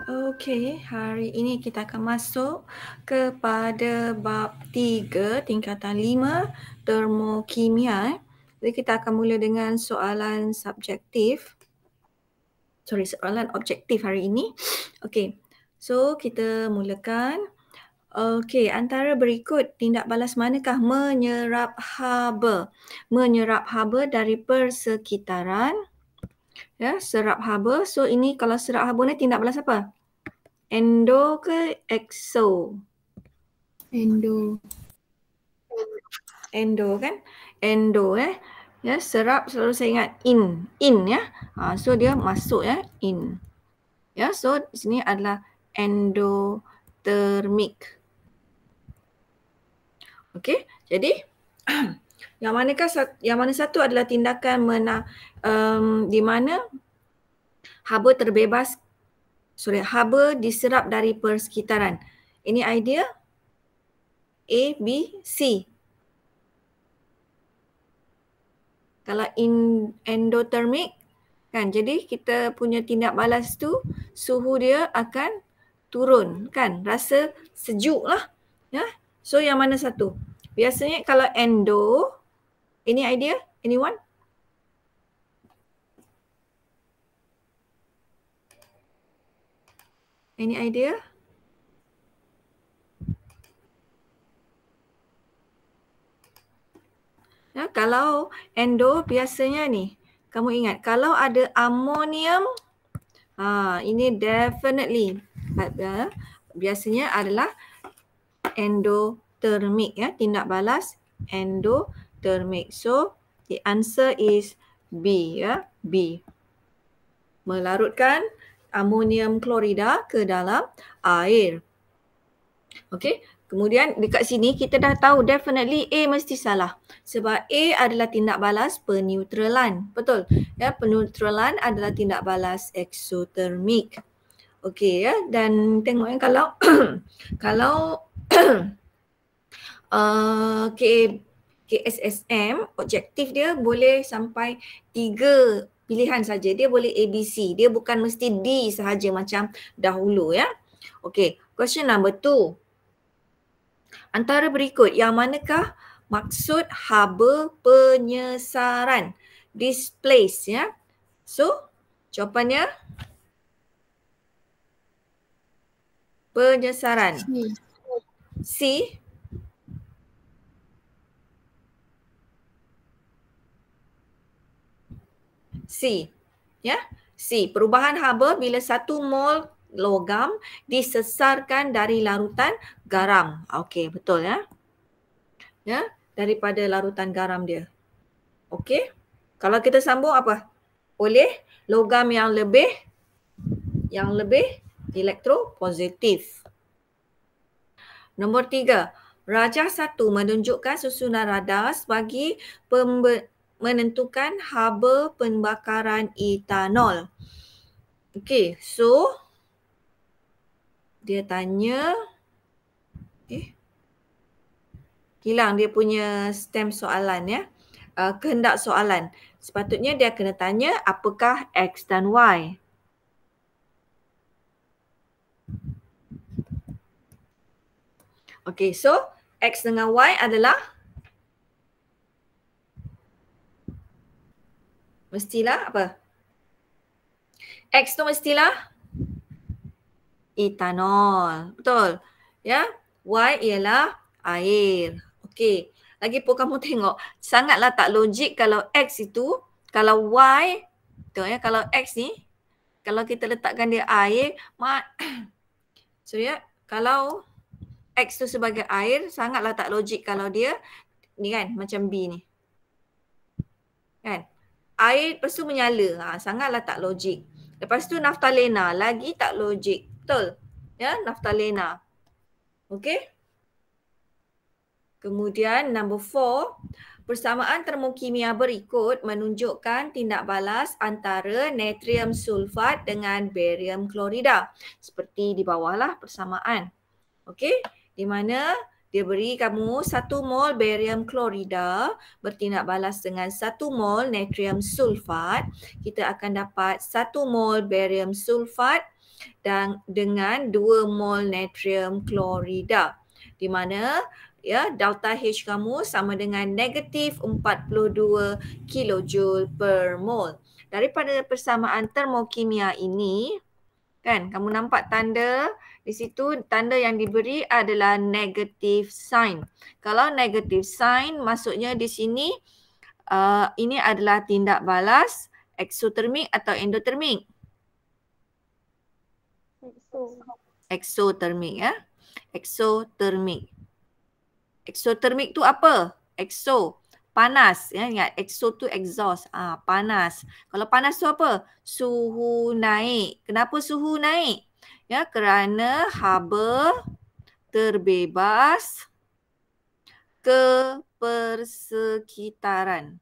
Okey, hari ini kita akan masuk kepada bab 3 tingkatan 5 termokimia. Jadi kita akan mula dengan soalan soalan objektif hari ini. Okey. So kita mulakan. Okey, antara berikut tindak balas manakah menyerap haba? Menyerap haba dari persekitaran. Ya, serap haba. So ini kalau serap haba ni tindak balas apa? Endo ke exo? Endo. Endo kan? Endo Ya, serap selalu saya ingat in ya. So dia masuk ya, in. Ya, so di sini adalah endotermik. Okey, jadi yang mana satu adalah tindakan di mana haba diserap dari persekitaran. Ini idea A, B, C. Kalau endotermik kan, jadi kita punya tindak balas tu suhu dia akan turun kan, rasa sejuk lah ya. So yang mana satu? Biasanya kalau endo, ini idea, anyone? Any idea? Ya, kalau endo biasanya ni, kamu ingat kalau ada amonium, ini definitely biasanya adalah endotermik ya, tindak balas endotermik. So the answer is B ya, B. Melarutkan amonium klorida ke dalam air. Okey, kemudian dekat sini kita dah tahu definitely A mesti salah. Sebab A adalah tindak balas peneutralan. Betul? Ya, peneutralan adalah tindak balas eksotermik. Okey ya, dan tengok yang kalau kalau KSSM, objektif dia boleh sampai 3 pilihan saja. Dia boleh ABC. Dia bukan mesti D sahaja macam dahulu ya. Okey, question number 2. Antara berikut yang manakah maksud haba penyesaran? Displace ya. So, jawapannya penyesaran. C. C. Ya. C. Perubahan haba bila 1 mol logam disesarkan dari larutan garam. Okey, betul ya. Ya, daripada larutan garam dia. Okey. Kalau kita sambung apa? Oleh logam yang lebih elektropositif. Nombor 3. Rajah 1 menunjukkan susunan radar bagi menentukan haba pembakaran etanol. Okey, so dia tanya hilang dia punya stem soalan ya. Kehendak soalan. Sepatutnya dia kena tanya apakah X dan Y. Okey, so X dengan Y adalah mestilah apa? X tu mestilah etanol. Betul. Ya. Y ialah air. Okey. Lagipun kamu tengok, sangatlah tak logik kalau X itu, kalau Y, tengok ya, kalau X ni, kalau kita letakkan dia air, so ya, kalau X tu sebagai air, sangatlah tak logik kalau dia ni kan, macam B ni. Kan? Air lepas tu menyala. Sangatlah tak logik. Lepas tu naftalena, lagi tak logik. Betul? Ya, naftalena. Okey? Kemudian number 4, persamaan termokimia berikut menunjukkan tindak balas antara natrium sulfat dengan barium klorida. Seperti di bawahlah persamaan. Okey? Di mana dia beri kamu 1 mol barium klorida bertindak balas dengan 1 mol natrium sulfat. Kita akan dapat 1 mol barium sulfat dan dengan 2 mol natrium klorida. Di mana ya delta H kamu sama dengan negatif 42 kilojoule per mol. Daripada persamaan termokimia ini, kan kamu nampak tanda di situ, tanda yang diberi adalah negative sign. Kalau negative sign maksudnya di sini ini adalah tindak balas eksotermik atau endotermik? Eksotermik ya. Eksotermik. Eksotermik tu apa? Exo, panas ya. Ingat exo tu exhaust. Panas. Kalau panas tu apa? Suhu naik. Kenapa suhu naik? Ya, kerana haba terbebas ke persekitaran.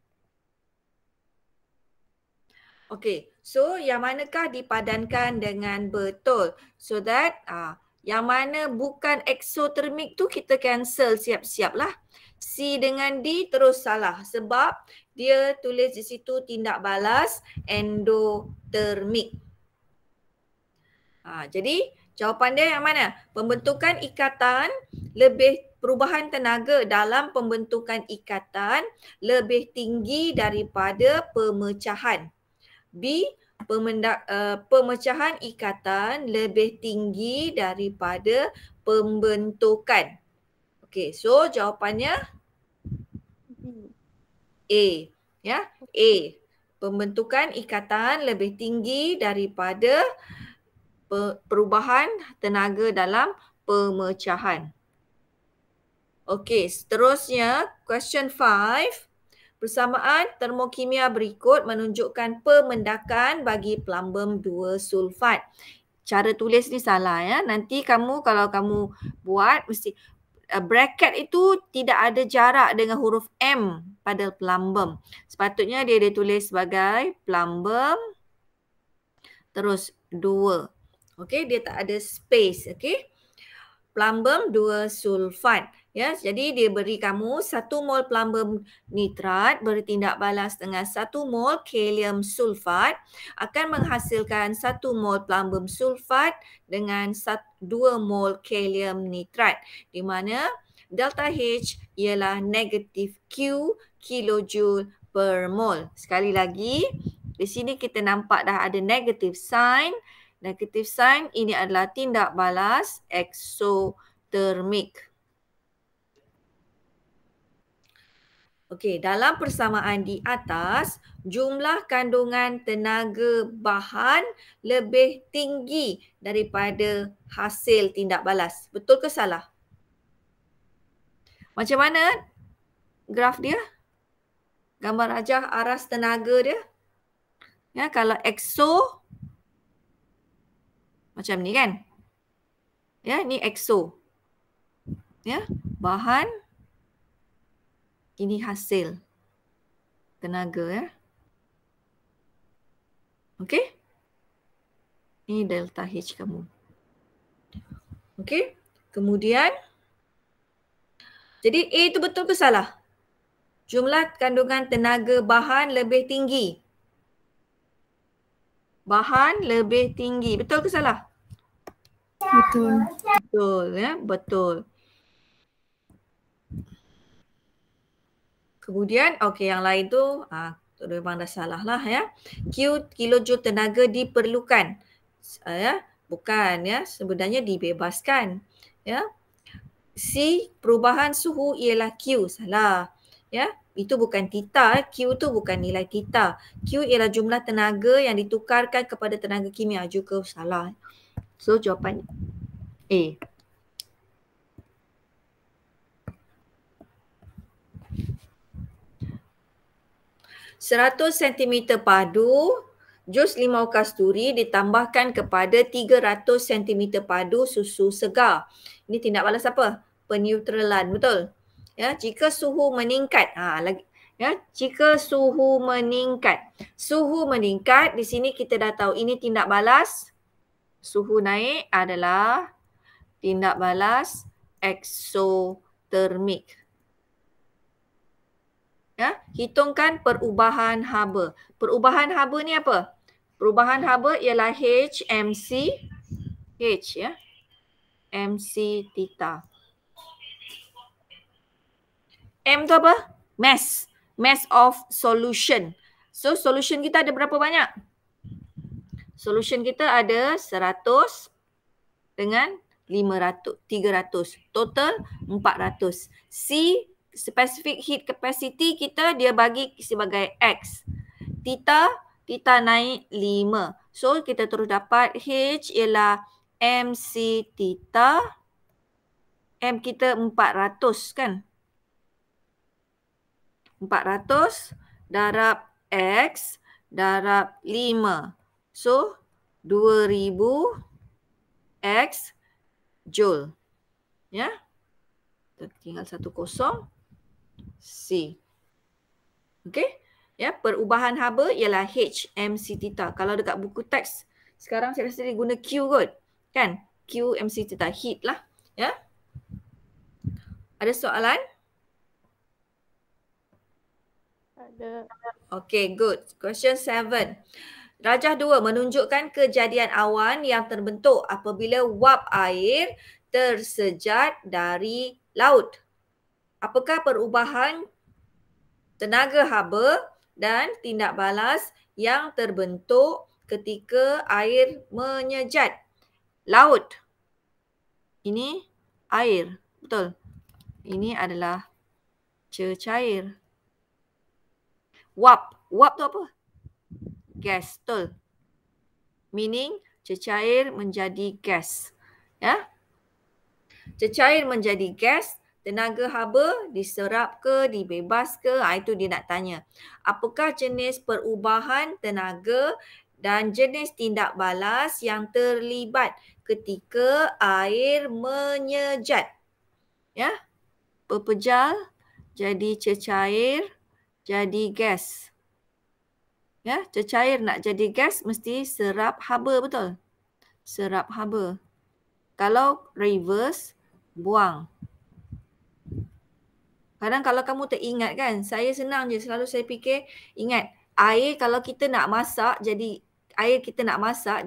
Okey, so yang manakah dipadankan dengan betul? So that yang mana bukan eksotermik tu kita cancel siap-siap lah. C dengan D terus salah sebab dia tulis di situ tindak balas endotermik. Jadi jawapan dia yang mana? Pembentukan ikatan perubahan tenaga dalam pembentukan ikatan lebih tinggi daripada pemecahan. B, pemecahan ikatan lebih tinggi daripada pembentukan. Okey, so jawapannya A. Ya, A. Pembentukan ikatan lebih tinggi daripada perubahan tenaga dalam pemecahan. Okey, seterusnya question 5. Persamaan termokimia berikut menunjukkan pemendakan bagi plumbum 2 sulfat. Cara tulis ni salah ya. Nanti kamu kalau kamu buat mesti bracket itu tidak ada jarak dengan huruf M pada plumbum. Sepatutnya dia ditulis sebagai plumbum terus 2. Okey, dia tak ada space, okey. Plumbum 2 sulfat. Ya, jadi dia beri kamu 1 mol plumbum nitrat bertindak balas dengan 1 mol kalium sulfat akan menghasilkan 1 mol plumbum sulfat dengan 2 mol kalium nitrat di mana delta H ialah negatif Q kilojoule per mol. Sekali lagi, di sini kita nampak dah ada negative sign. Negative sign ini adalah tindak balas eksotermik. Okey, dalam persamaan di atas, jumlah kandungan tenaga bahan lebih tinggi daripada hasil tindak balas. Betul ke salah? Macam mana graf dia? Gambar rajah aras tenaga dia. Ya, kalau exo macam ni kan? Ya, ni exo. Ya, bahan ini hasil tenaga ya. Okey? Ini delta H kamu. Okey? Kemudian jadi A itu betul ke salah? Jumlah kandungan tenaga bahan lebih tinggi. Bahan lebih tinggi. Betul ke salah? Betul. Betul ya, betul. Kemudian okey yang lain tu memang dah salah lah ya. Q kilojoule tenaga diperlukan. Ya, bukan ya, sebenarnya dibebaskan. Ya. C perubahan suhu ialah Q, salah. Ya, itu bukan theta, Q tu bukan nilai theta. Q ialah jumlah tenaga yang ditukarkan kepada tenaga kimia, juga salah. So jawapan A. 100 cm padu, jus limau kasturi ditambahkan kepada 300 cm padu susu segar. Ini tindak balas apa? Peneutralan, betul? Ya, jika suhu meningkat, jika suhu meningkat. Suhu meningkat, di sini kita dah tahu ini tindak balas. Suhu naik adalah tindak balas exothermic. termik. Ya, hitungkan perubahan haba. Perubahan haba ni apa? Perubahan haba ialah HMC H ya. MC theta. M tu apa? Mass. Mass of solution. So solution kita ada berapa banyak? Solution kita ada 100 dengan 500, 300. Total 400. C, specific heat capacity kita dia bagi sebagai X. Theta naik 5. So kita terus dapat H ialah MC theta. M kita 400 kan? 400 darab X darab 5. So 2000 X joule. Ya. Tinggal 1 kosong. C. Okey. Ya, perubahan haba ialah H MC theta. Kalau dekat buku teks sekarang saya rasa dia guna Q kot. Kan? Q MC theta heat lah. Ya. Ada soalan? Ada. Okay, good. Question 7. Rajah 2 menunjukkan kejadian awan yang terbentuk apabila wap air tersejat dari laut. Apakah perubahan tenaga haba dan tindak balas yang terbentuk ketika air menyejat laut? Ini air, betul. Ini adalah cecair. Wap tu apa? Gas, betul. Meaning cecair menjadi gas. Ya. Cecair menjadi gas, tenaga haba diserap ke, dibebas ke, itu dia nak tanya. Apakah jenis perubahan tenaga dan jenis tindak balas yang terlibat ketika air menyejat? Ya. Berpejal jadi cecair, jadi gas. Ya, cecair nak jadi gas mesti serap haba, betul? Serap haba. Kalau reverse, buang. Kadang kalau kamu teringat kan, saya senang je, selalu saya fikir, ingat, air kalau kita nak masak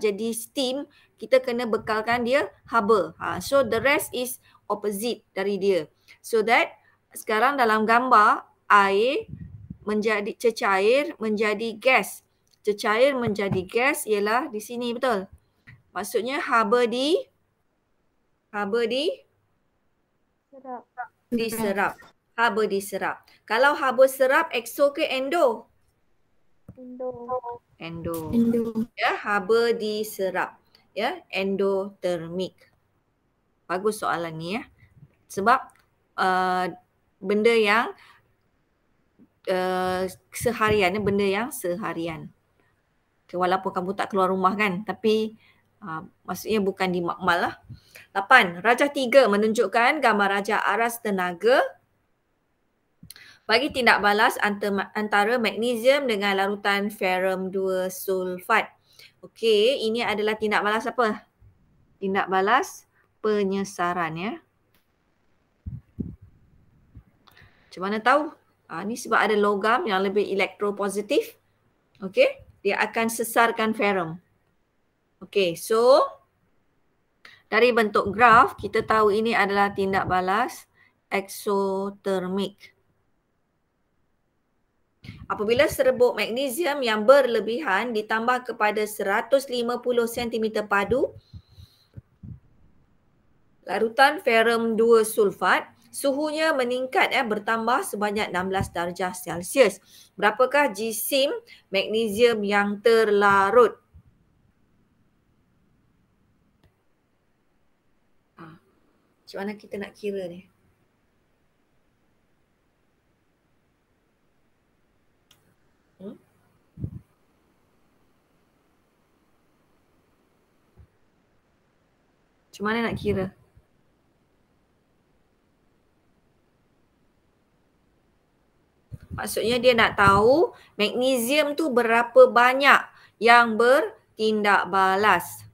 jadi steam, kita kena bekalkan dia haba. So the rest is opposite dari dia. So that sekarang dalam gambar, air menjadi cecair menjadi gas. Cecair menjadi gas ialah di sini, betul? Maksudnya haba diserap. Haba diserap. Kalau haba serap, exo ke endo? Endo. Ya, haba diserap. Ya, endotermik. Bagus soalan ni ya. Sebab benda yang seharian, benda yang seharian. Okay, walaupun kamu tak keluar rumah kan, tapi maksudnya bukan di makmal lah. 8. Rajah 3 menunjukkan gambar rajah aras tenaga bagi tindak balas antara magnesium dengan larutan ferrum 2 sulfat. Okey, ini adalah tindak balas apa? Tindak balas penyesaran ya. Macam mana tahu? Ni sebab ada logam yang lebih elektropositif. Okey, dia akan sesarkan ferrum. Okey, so dari bentuk graf kita tahu ini adalah tindak balas eksotermik. Apabila serbuk magnesium yang berlebihan ditambah kepada 150 cm padu larutan ferrum 2 sulfat, suhunya meningkat bertambah sebanyak 16 darjah Celsius. Berapakah jisim magnesium yang terlarut? Macam mana kita nak kira ni? Macam mana nak kira? Maksudnya dia nak tahu magnesium tu berapa banyak yang bertindak balas.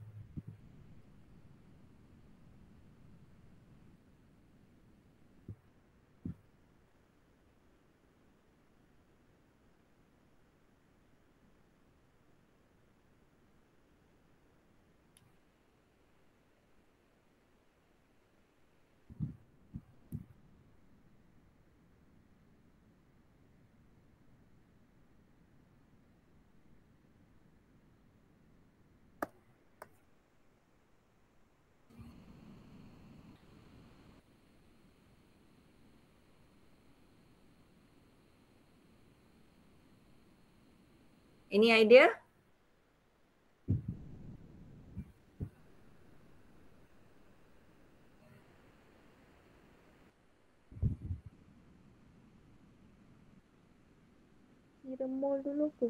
Any idea? Kira mol dulu ke?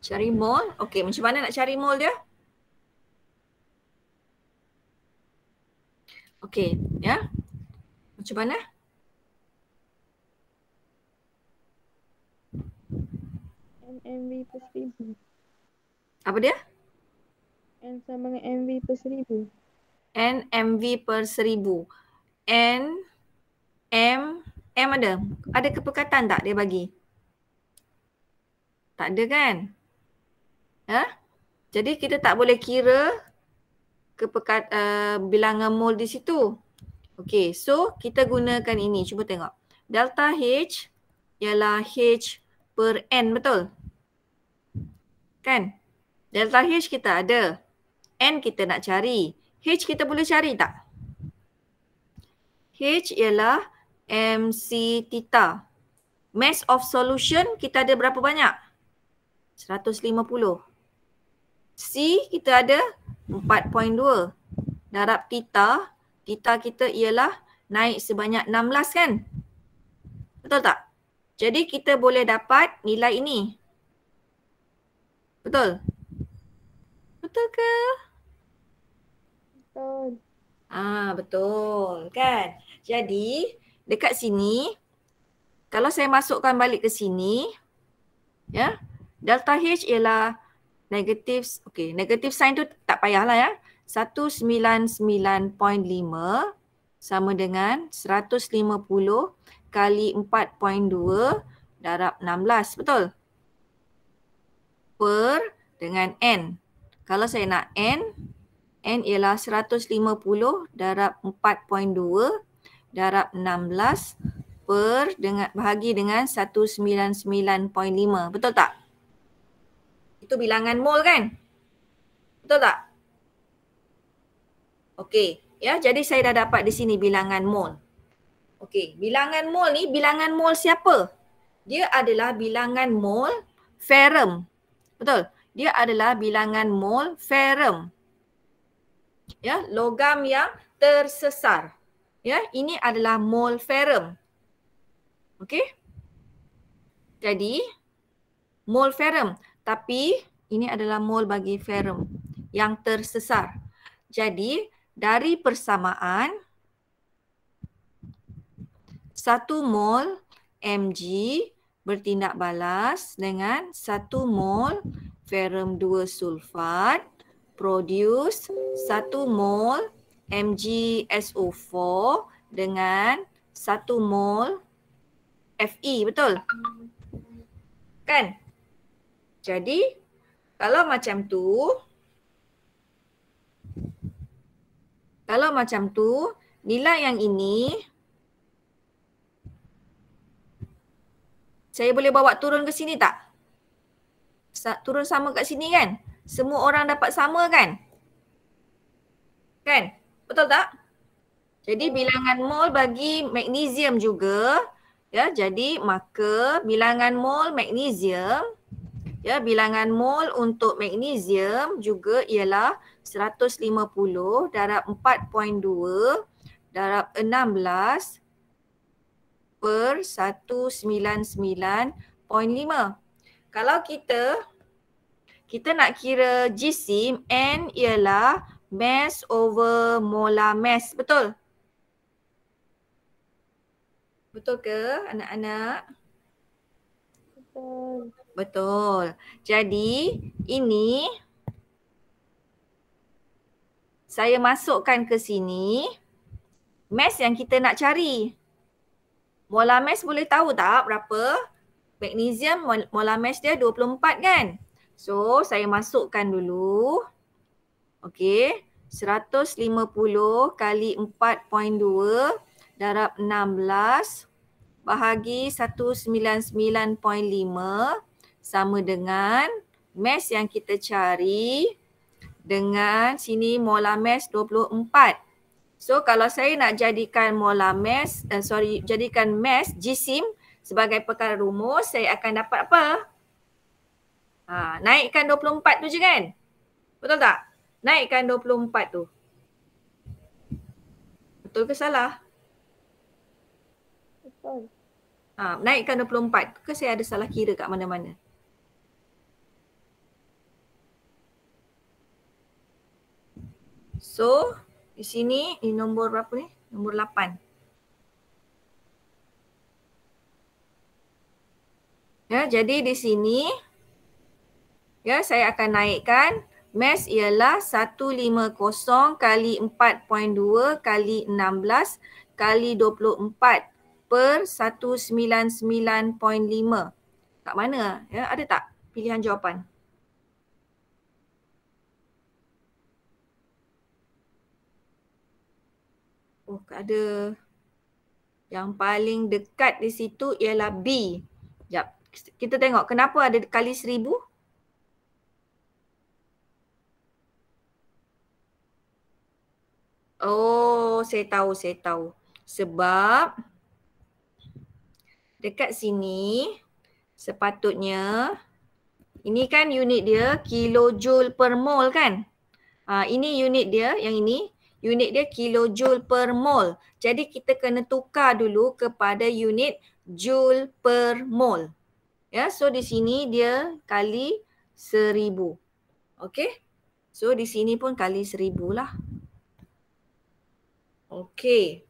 Cari mol. Okey, macam mana nak cari mol dia? Okey, ya. Macam mana? NMV per 1000. Apa dia? N sama dengan MV per 1000. NMV per 1000. N, M, M ada? Ada kepekatan tak dia bagi? Tak ada kan? Ya? Jadi kita tak boleh kira bilangan mol di situ. Okey, so kita gunakan ini. Cuba tengok. Delta H ialah H per N, betul? Kan? Delta H kita ada. N kita nak cari. H kita boleh cari tak? H ialah MC theta. Mass of solution kita ada berapa banyak? 150. C kita ada 4.2. Darab theta, theta kita ialah naik sebanyak 16 kan? Betul tak? Jadi kita boleh dapat nilai ini. Betul? Betul ke? Betul. Betul kan? Jadi dekat sini, kalau saya masukkan balik ke sini, ya, delta H ialah negatif, okey, negatif sign tu tak payahlah ya. 199.5 sama dengan 150 kali 4.2 darab 16, betul? Per dengan N. Kalau saya nak N ialah 150 darab 4.2 darab 16 per dengan bahagi dengan 199.5. Betul tak? Itu bilangan mol kan? Betul tak? Okey, ya, jadi saya dah dapat di sini bilangan mol. Okey, bilangan mol ni bilangan mol siapa? Dia adalah bilangan mol ferrum. Betul? Dia adalah bilangan mol ferrum. Ya, logam yang tersesar. Ya, ini adalah mol ferrum. Okey? Jadi mol ferrum, tapi ini adalah mol bagi ferrum yang tersesar. Jadi dari persamaan 1 mol Mg bertindak balas dengan 1 mol ferrum 2 sulfat produce 1 mol MgSO4 dengan 1 mol Fe, betul? Kan? Jadi kalau macam tu, nilai yang ini saya boleh bawa turun ke sini tak? Turun sama kat sini kan? Semua orang dapat sama kan? Kan? Betul tak? Jadi bilangan mol bagi magnesium juga, ya, jadi maka bilangan mol magnesium, ya, bilangan mol untuk magnesium juga ialah 150 darab 4.2 darab 16 per 199.5. Kalau kita nak kira GSIM, N ialah mass over molar mass, betul? Betul ke anak-anak? Betul. Betul. Jadi ini saya masukkan ke sini mass yang kita nak cari. Molar mass boleh tahu tak berapa? Magnesium molar mass dia 24 kan? So saya masukkan dulu. Okey, 150 kali 4.2 darab 16 bahagi 199.5 sama dengan mass yang kita cari dengan sini molar mass 24. So kalau saya nak jadikan molar mass, jadikan mass GSIM sebagai perkara rumus, saya akan dapat apa? Naikkan 24 tu je kan? Betul tak? Naikkan 24 tu. Betul ke salah? Betul. Naikkan 24. Ke saya ada salah kira kat mana-mana? So, di sini, ini nombor berapa ni? Nombor 8. Ya, jadi di sini, ya, saya akan naikkan. Mass ialah 150 kali 4.2 kali 16 kali 24 per 199.5. Kat mana? Ya, ada tak pilihan jawapan? Oh, ada. Yang paling dekat di situ ialah B. Sekejap. Kita tengok kenapa ada kali 1000? Oh, saya tahu. Sebab dekat sini sepatutnya ini kan unit dia kilojoule per mol kan? Ini unit dia, yang ini unit dia kilojoule per mol. Jadi kita kena tukar dulu kepada unit joule per mol. Ya, so di sini dia kali 1000. Okey? So di sini pun kali 1000 lah. Okey.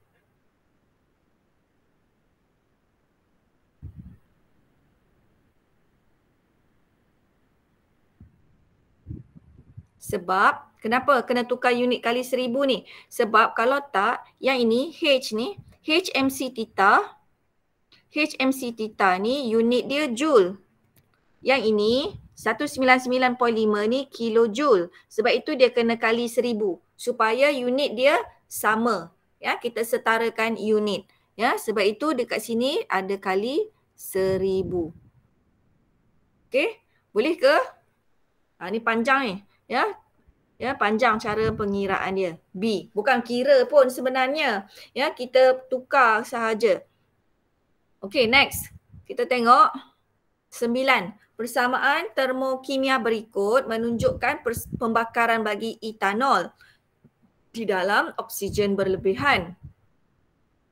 Sebab, kenapa kena tukar unit kali 1000 ni? Sebab kalau tak, yang ini H ni, HMC theta ni unit dia joule. Yang ini 199.5 ni kilojoule. Sebab itu dia kena kali 1000 supaya unit dia sama. Ya, kita setarakan unit. Ya, sebab itu dekat sini ada kali 1000. Okey, boleh ke? Ni panjang ni. Ya, panjang cara pengiraan dia. B. Bukan kira pun sebenarnya. Ya, kita tukar sahaja. Okey, next. Kita tengok 9. Persamaan termokimia berikut menunjukkan pembakaran bagi etanol di dalam oksigen berlebihan.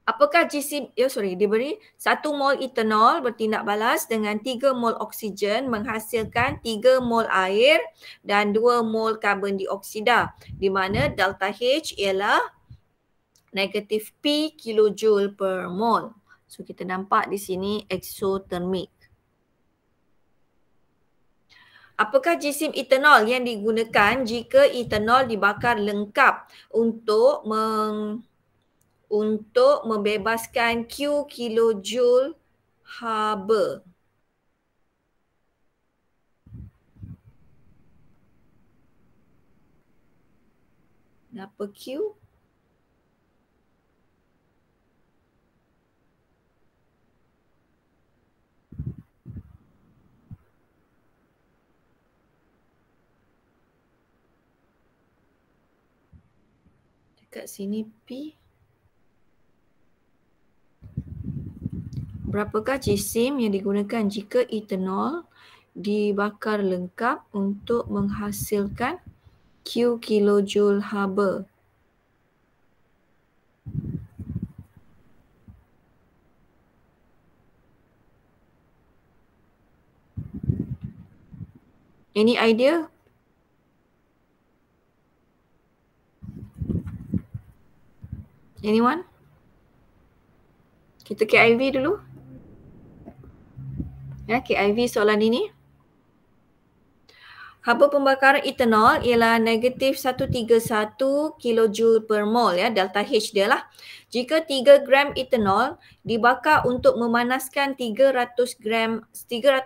Apakah jisim, diberi 1 mol etanol bertindak balas dengan 3 mol oksigen menghasilkan 3 mol air dan 2 mol karbon dioksida, di mana delta H ialah negatif P kilojoule per mol. So kita nampak di sini exothermic. Apakah jisim etanol yang digunakan jika etanol dibakar lengkap untuk membebaskan Q kilojoule haba? Kenapa Q? Dekat sini P. Berapakah jisim yang digunakan jika etanol dibakar lengkap untuk menghasilkan Q kilojoule haba? Any idea? Anyone? Kita KIV dulu. Ya, KIV soalan ini. Haba pembakaran etanol ialah negatif 131 kilojoule per mol, ya, delta H dia lah. Jika 3 gram etanol dibakar untuk memanaskan 300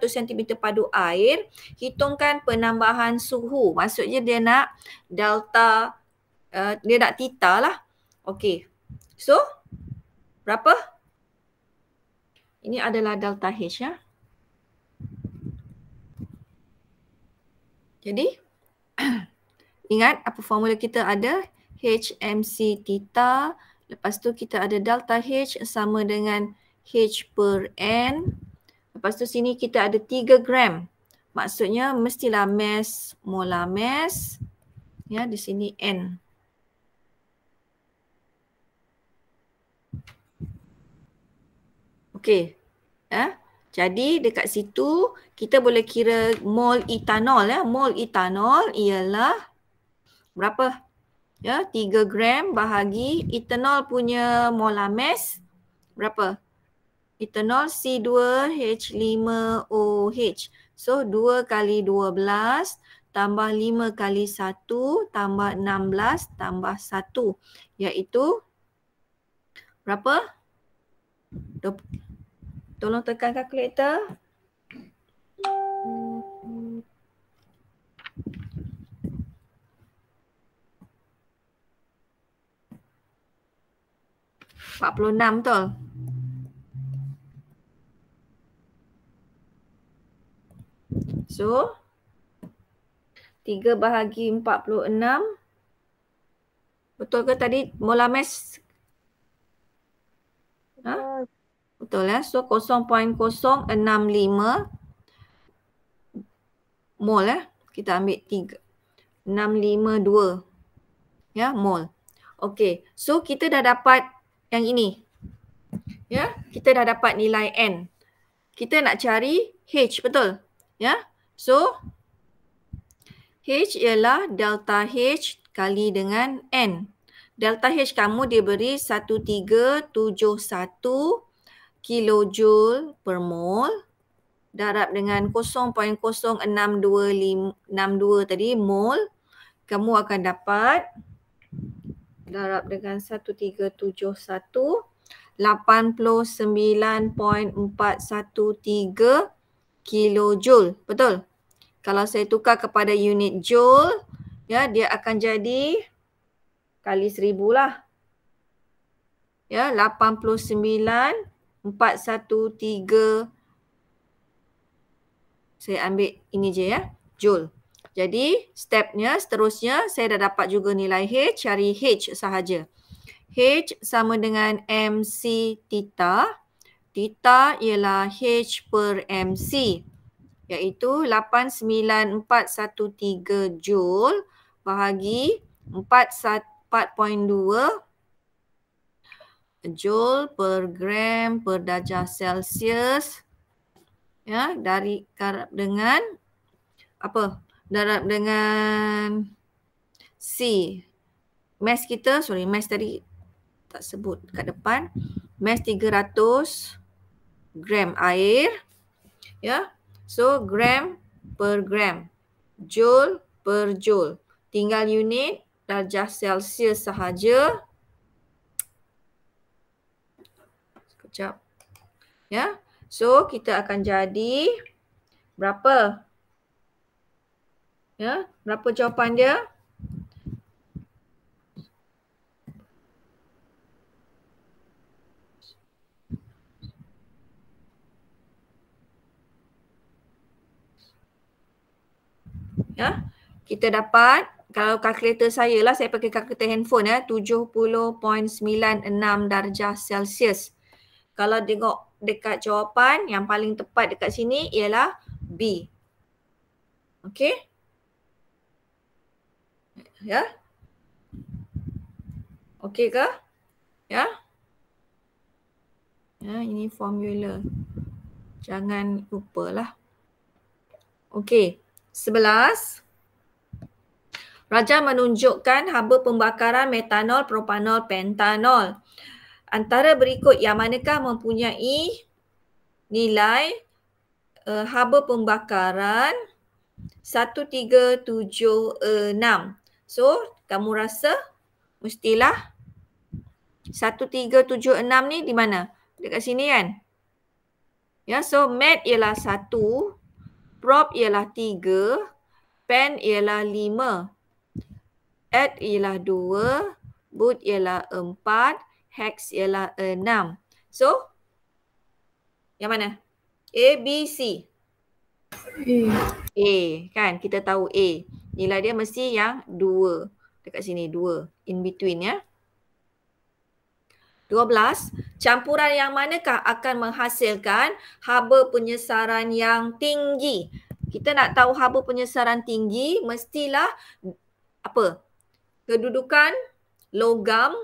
cm padu air, hitungkan penambahan suhu. Maksudnya dia nak delta, dia nak theta lah. Okey. So, berapa? Ini adalah delta H, ya. Jadi, ingat apa formula kita ada? HMC theta. Lepas tu kita ada delta H sama dengan H per N. Lepas tu sini kita ada 3 gram. maksudnya mestilah mass, molar mass. Ya, di sini N. Okey. Ya. Jadi dekat situ kita boleh kira mol etanol ya. Mol etanol ialah berapa? Ya, 3 gram bahagi etanol punya molar mass berapa? Etanol C2H5OH. So 2 kali 12 tambah 5 kali 1 tambah 16 tambah 1 iaitu berapa? Tolong tekan kalkulator. RM46 betul? So 3 bahagi 46. Betul ke tadi molar mass? Ha? Betul ya. So 0.065 mol ya. Kita ambil 652 ya mol. Okey. So kita dah dapat yang ini. Ya, kita dah dapat nilai N. Kita nak cari H, betul? Ya. So H ialah delta H kali dengan N. Delta H kamu diberi 1371 kilojoule per mol darab dengan 0.062 tadi mol. Kamu akan dapat darab dengan 1371 89.413 kilojoule. Betul? Kalau saya tukar kepada unit joule, ya dia akan jadi kali 1000 lah. Ya, 89.413. Saya ambil ini je ya, joule. Jadi stepnya seterusnya saya dah dapat juga nilai H, cari H sahaja. H sama dengan MC theta. Theta ialah H per MC iaitu 89413 joule bahagi 4.2 joule per gram per darjah Celsius. Ya, dari darab dengan apa? Darab dengan C. Mass kita, mass tadi tak sebut kat depan. Mass 300 gram air. Ya. So gram per gram. Joule per joule. Tinggal unit darjah Celsius sahaja. Sekejap. Ya. So kita akan jadi berapa? Ya, berapa jawapan dia? Ya, kita dapat, kalau kalkulator saya lah, saya pakai kalkulator handphone ya, 70.96 darjah Celsius. Kalau tengok dekat jawapan, yang paling tepat dekat sini ialah B. Okey? Ya? Okey ke? Ya? Ya, ini formula. Jangan lupalah. Okey. 11. Raja menunjukkan haba pembakaran metanol, propanol, pentanol. Antara berikut yang manakah mempunyai nilai haba pembakaran 1376. So, kamu rasa mestilah 1376 ni di mana? Dekat sini kan? Ya, so mat ialah 1, prop ialah 3, pen ialah 5, add ialah 2, boot ialah 4, hex ialah 6. So, yang mana? A, B, C. A, kan? Kita tahu A. Nilai dia mesti yang 2. Dekat sini 2. In between ya. 12. Campuran yang manakah akan menghasilkan haba penyesaran yang tinggi? kita nak tahu haba penyesaran tinggi, mestilah apa? Kedudukan logam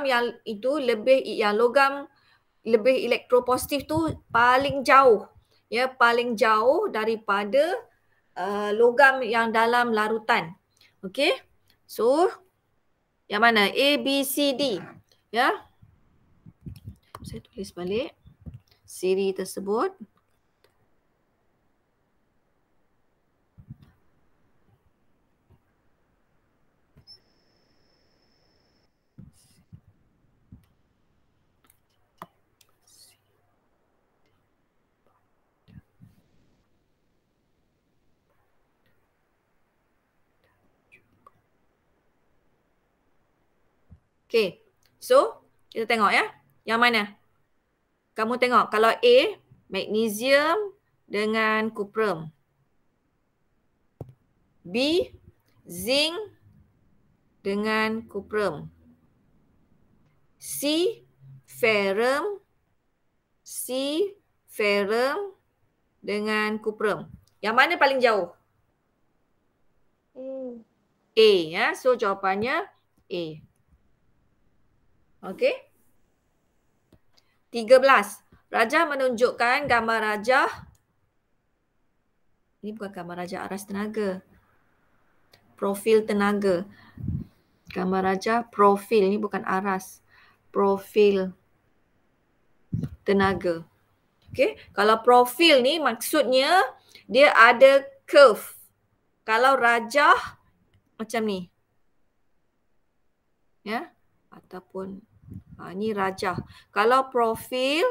yang itu logam lebih elektropositif tu paling jauh. Ya, paling jauh daripada logam yang dalam larutan. Okey? So, yang mana? A, B, C, D. Ya. Saya tulis balik siri tersebut. Okay. So, kita tengok ya. Yang mana? Kamu tengok. Kalau A, magnesium dengan cuprum. B, zinc dengan cuprum. C, ferrum. Dengan cuprum. Yang mana paling jauh? A ya. So jawapannya A. Okey. 13. Rajah menunjukkan gambar rajah. Ini bukan gambar rajah aras tenaga. Profil tenaga. Gambar rajah profil. Ini bukan aras. Profil tenaga. Okey. Kalau profil ni maksudnya dia ada curve. Kalau rajah macam ni. Ya. Ataupun ini rajah. Kalau profil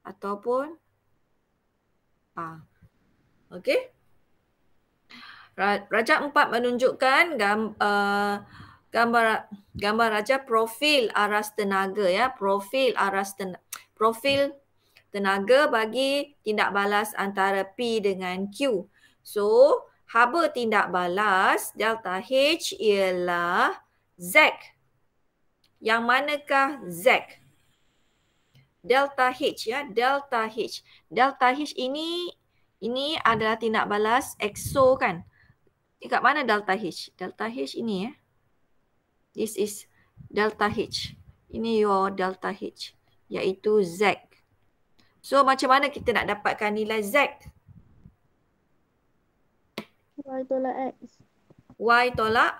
ataupun okey. Rajah 4 menunjukkan gambar rajah profil aras tenaga ya. Profil tenaga bagi tindak balas antara P dengan Q. So, haba tindak balas delta H ialah Z. Yang manakah Z? Delta H ya, delta H. Delta H ini adalah tindak balas exo kan? Dekat mana delta H? Delta H ini ya. This is delta H. Ini your delta H, iaitu Z. So macam mana kita nak dapatkan nilai Z? Y tolak X. Y tolak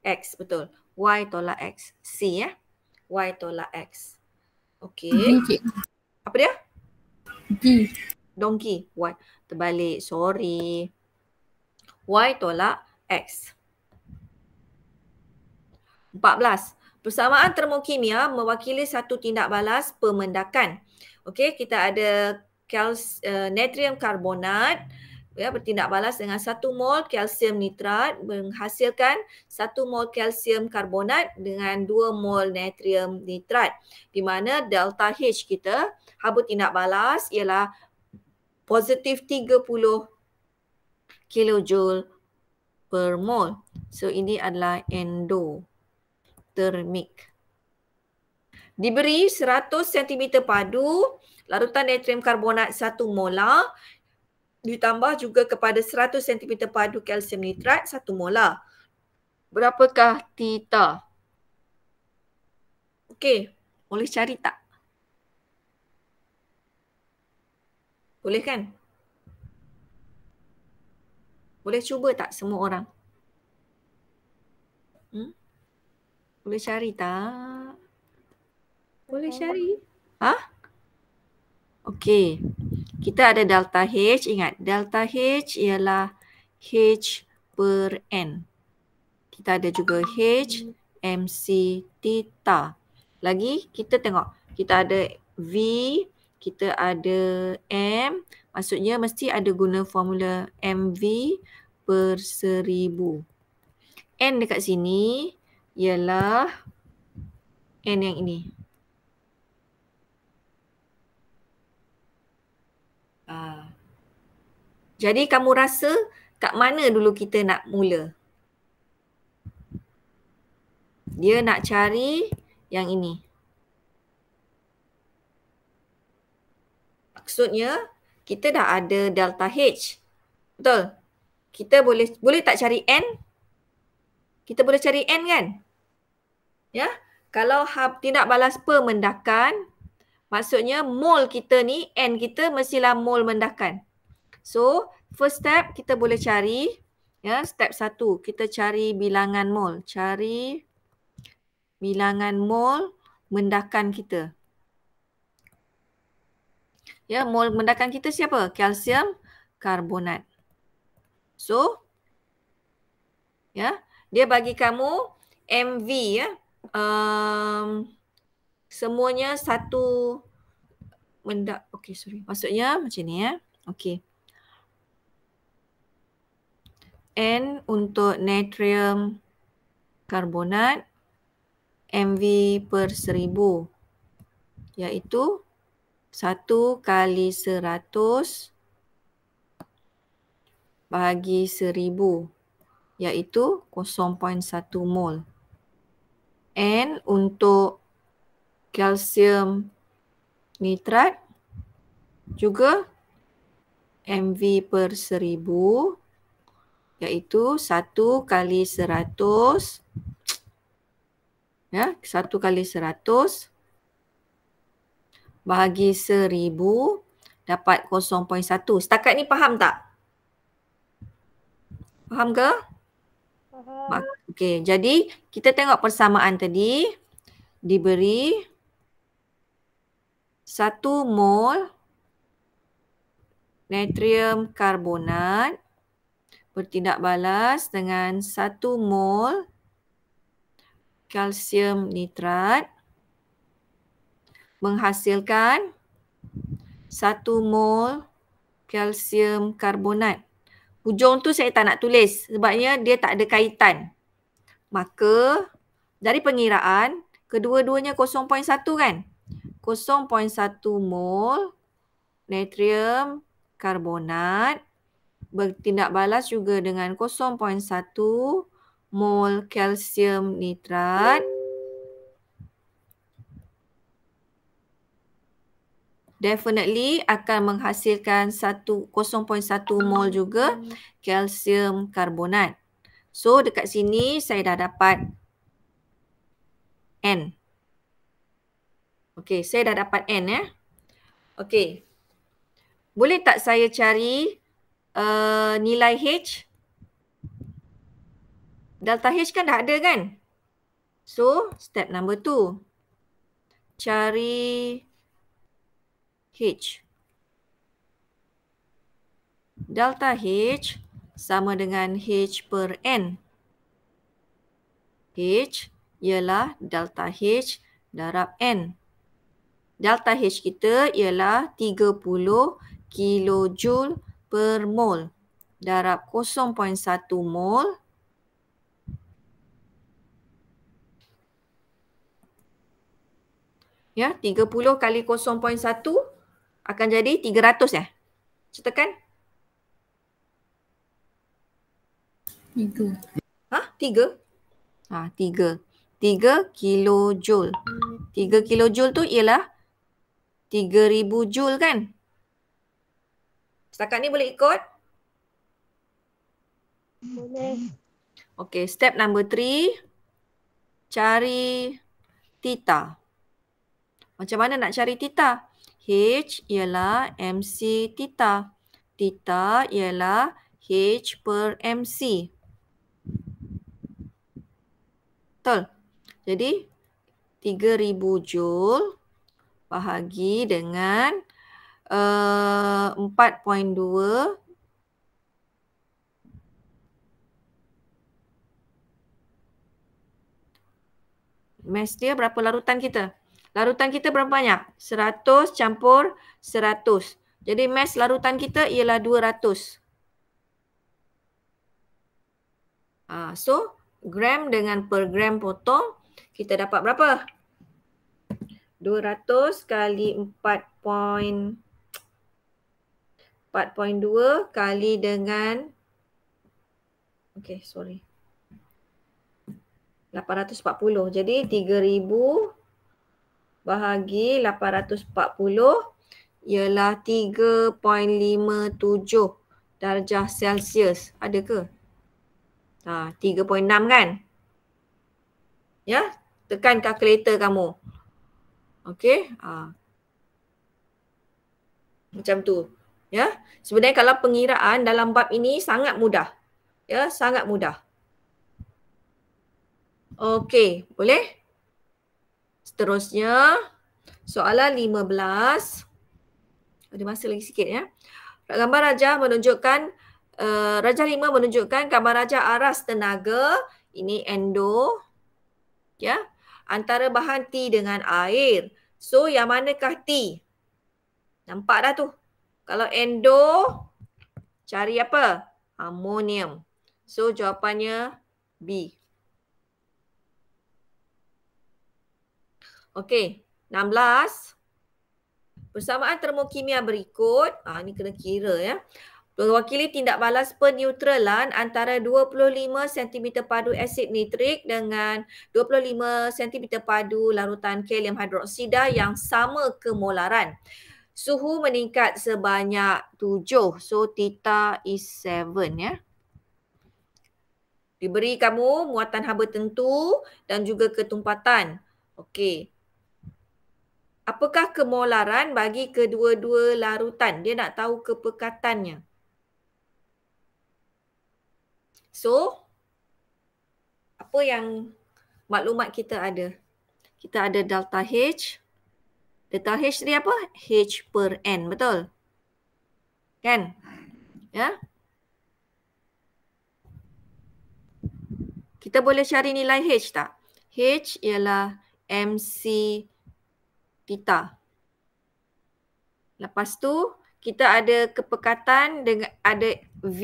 X, betul. Y tolak X. C ya. Y tolak X. Okey. Apa dia? D. Donkey. Y. Terbalik. Sorry. Y tolak X. 14. Persamaan termokimia mewakili satu tindak balas pemendakan. Okey, kita ada natrium karbonat ya, bertindak balas dengan 1 mol kalsium nitrat menghasilkan 1 mol kalsium karbonat dengan 2 mol natrium nitrat, di mana delta H kita haba tindak balas ialah positif 30 kilojoule per mol. So ini adalah endotermik. Diberi 100 cm padu larutan natrium karbonat 1 molar ditambah juga kepada 100 cm padu kalsium nitrat 1 molar. Berapakah theta? Okey, boleh cari tak? Boleh kan? Boleh cuba tak semua orang? Boleh cari tak? Boleh cari? Okey. Kita ada delta H. Ingat, delta H ialah H per N. Kita ada juga H MC theta. Lagi kita tengok. Kita ada V, kita ada M. Maksudnya mesti ada guna formula MV per 1000. N dekat sini ialah N yang ini. Jadi kamu rasa kat mana dulu kita nak mula? Dia nak cari yang ini. Maksudnya kita dah ada delta H. Betul? Kita boleh tak cari N? Kita boleh cari N kan? Ya. Kalau tindak balas pemendakan, maksudnya mol kita ni, N kita mestilah mol mendakan. So, first step kita boleh cari, ya, step 1, kita cari bilangan mol. Cari bilangan mol mendakan kita. Ya, mol mendakan kita siapa? Kalsium karbonat. So, ya, dia bagi kamu MV, ya. Semuanya satu okey, sorry. Maksudnya macam ni, ya. Okey. N untuk natrium karbonat MV per 1000 iaitu 1 kali 100 bahagi 1000 iaitu 0.1 mol. N untuk kalsium nitrat juga MV per 1000 iaitu 1 kali 100, ya, 1 kali 100 bahagi 1000 dapat 0.1. Setakat ni faham tak? Faham ke? Faham. Okey, jadi kita tengok persamaan tadi diberi 1 mol natrium karbonat bertindak balas dengan 1 mol kalsium nitrat menghasilkan 1 mol kalsium karbonat. Hujung tu saya tak nak tulis sebabnya dia tak ada kaitan. Maka dari pengiraan kedua-duanya 0.1 kan? 0.1 mol natrium karbonat bertindak balas juga dengan 0.1 mol kalsium nitrat definitely akan menghasilkan 0.1 mol juga kalsium karbonat. So dekat sini saya dah dapat N. Okey, saya dah dapat N, ya. Okey. Boleh tak saya cari nilai H? Delta H kan dah ada kan? So, step number 2. Cari H. Delta H sama dengan H per N. H ialah delta H darab N. Delta H kita ialah 30 kilojoule per mol darab 0.1 mol ya, 30 kali 0.1 akan jadi 300 ya. Cetakan? 3. Ha? 3? Ha, 3. 3 kilojoule. 3 kilojoule tu ialah 3000 joule kan? Setakat ni boleh ikut? Boleh. Okey, step number 3. Cari theta. Macam mana nak cari theta? H ialah MC theta. Theta ialah H per MC. Betul? Jadi 3000 joule bahagi dengan 4.2 mass dia berapa larutan kita? Larutan kita berapa banyak? 100 campur 100. Jadi mass larutan kita ialah 200. So, gram dengan per gram potong, kita dapat berapa? 200 kali 4.2 kali dengan 840. Jadi 3000 bahagi 840 ialah 3.57 darjah Celsius. Ada ke? 3.6 kan? Ya, tekan kalkulator kamu. Okey. Macam tu. Ya. Sebenarnya kalau pengiraan dalam bab ini sangat mudah. Ya, sangat mudah. Okey, boleh? Seterusnya, soalan 15. Ada masa lagi sikit ya. Gambar rajah menunjukkan rajah 5 menunjukkan gambar rajah aras tenaga, ini endo, ya, antara bahan T dengan air. So yang manakah T? Nampak dah tu. Kalau endo, cari apa? Amonium. So jawapannya B. Okey, 16. Persamaan termokimia berikut, ni kena kira ya. Mewakili tindak balas peneutralan antara 25 cm padu asid nitrik dengan 25 cm padu larutan kalium hidroksida yang sama kemolaran. Suhu meningkat sebanyak 7. So theta is 7 ya. Diberi kamu muatan haba tentu dan juga ketumpatan. Okey. Apakah kemolaran bagi kedua-dua larutan? Dia nak tahu kepekatannya. So, apa yang maklumat kita ada? Kita ada delta H. Delta H ni apa? H per N, betul? Kan? Ya? Kita boleh cari nilai H tak? H ialah MC theta. Lepas tu, kita ada kepekatan dengan ada V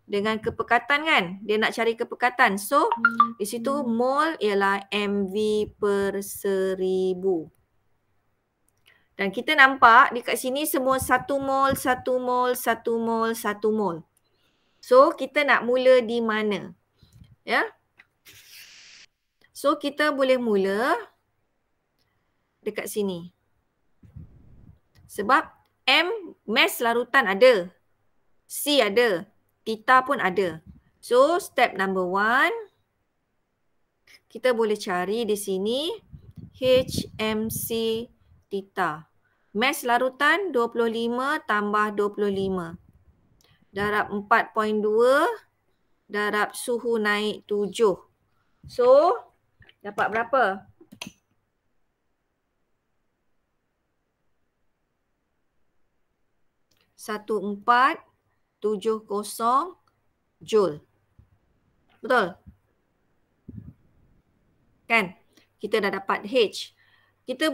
dengan kepekatan kan? Dia nak cari kepekatan. So, di situ mol ialah MV per 1000. Dan kita nampak dekat sini semua 1 mol, 1 mol, 1 mol, 1 mol. So, kita nak mula di mana? Ya? So, kita boleh mula dekat sini. Sebab M, mass larutan ada. C ada. Theta pun ada. So, step number 1. Kita boleh cari di sini HMC theta. Mass larutan 25 tambah 25. Darab 4.2. Darab suhu naik 7. So, dapat berapa? Satu 1470 Joule. Betul? Kan? Kita dah dapat H. Kita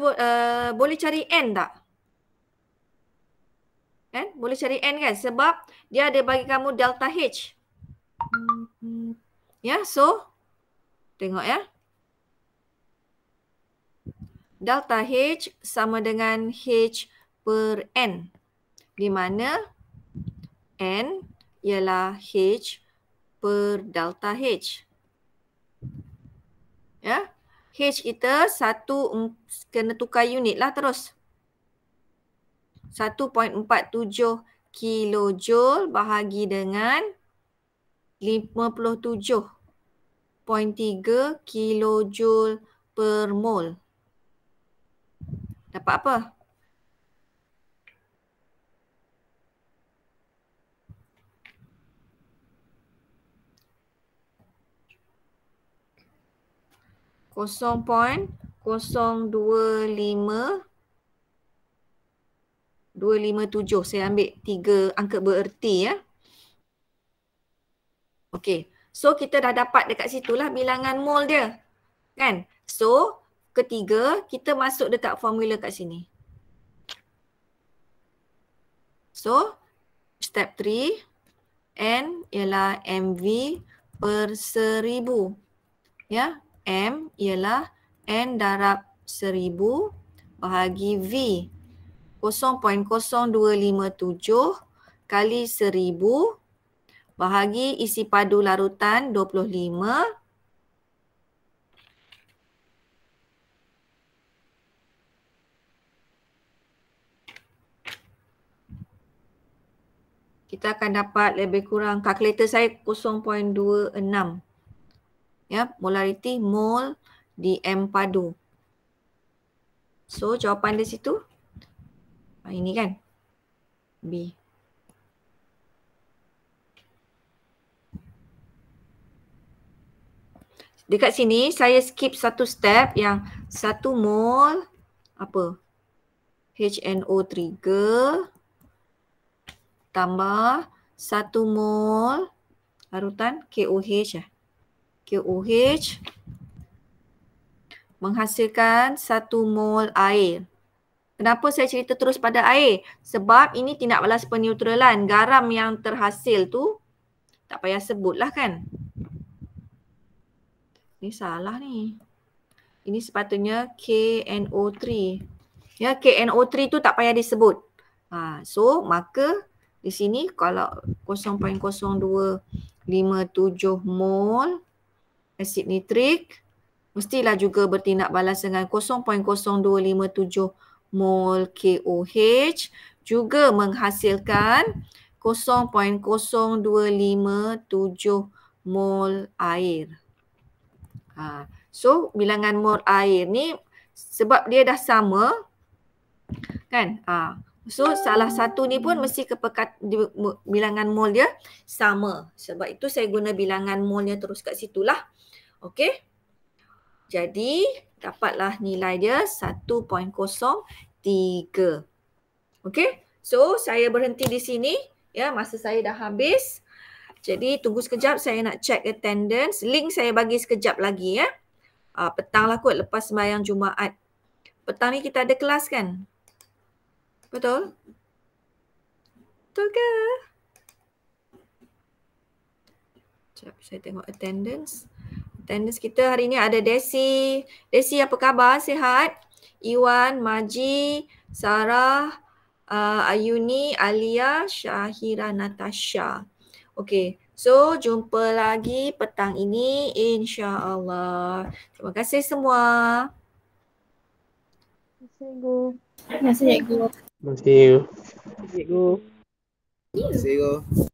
boleh cari N tak? Kan? Boleh cari N kan? Sebab dia ada bagi kamu delta H. Ya, so tengok ya. Delta H sama dengan H per N. Di mana N ialah H per delta H. Ya. H kita kena tukar unit lah terus. 1.47 kilojoule bahagi dengan 57.3 kilojoule per mol. Dapat apa? Kosong 257. Saya ambil 3 angka bererti ya. Okey. So kita dah dapat dekat situlah bilangan mol dia. Kan? So ketiga kita masuk dekat formula kat sini. So step 3 N ialah MV per 1000. Ya, M ialah N darab 1000 bahagi V. 0.0257 kali 1000 bahagi isi padu larutan 25. kita akan dapat lebih kurang, kalkulator saya 0.26. Ya, molariti mol di M padu. So jawapan di situ ini kan B. Dekat sini saya skip satu step yang 1 mol apa? HNO3 tambah 1 mol larutan KOH KOH menghasilkan 1 mol air. Kenapa saya cerita terus pada air? Sebab ini tindak balas peneutralan. Garam yang terhasil tu tak payah sebutlah kan. Ni salah ni. Ini sepatutnya KNO3. Ya, KNO3 tu tak payah disebut. So maka di sini kalau 0.0257 mol asid nitrik mestilah juga bertindak balas dengan 0.0257 mol KOH juga menghasilkan 0.0257 mol air. So bilangan mol air ni sebab dia dah sama kan. So salah satu ni pun mesti bilangan mol dia sama. Sebab itu saya guna bilangan molnya terus kat situlah. Okey. Jadi dapatlah nilai dia 1.03. Okey. So saya berhenti di sini. Ya, masa saya dah habis. Jadi tunggu sekejap saya nak check attendance. Link saya bagi sekejap lagi ya. Petang lah kot lepas sembahyang Jumaat. Petang ni kita ada kelas kan? Betul? Betul ke? Sekejap saya tengok attendance. Attendance kita hari ni ada Desi. Desi apa khabar? Sihat? Iwan, Maji, Sarah, Ayuni, Alia, Syahira, Natasha. Okey. So jumpa lagi petang ini insya-Allah. Terima kasih semua. Terima kasih, Cikgu. Terima kasih. Cikgu. Terima kasih.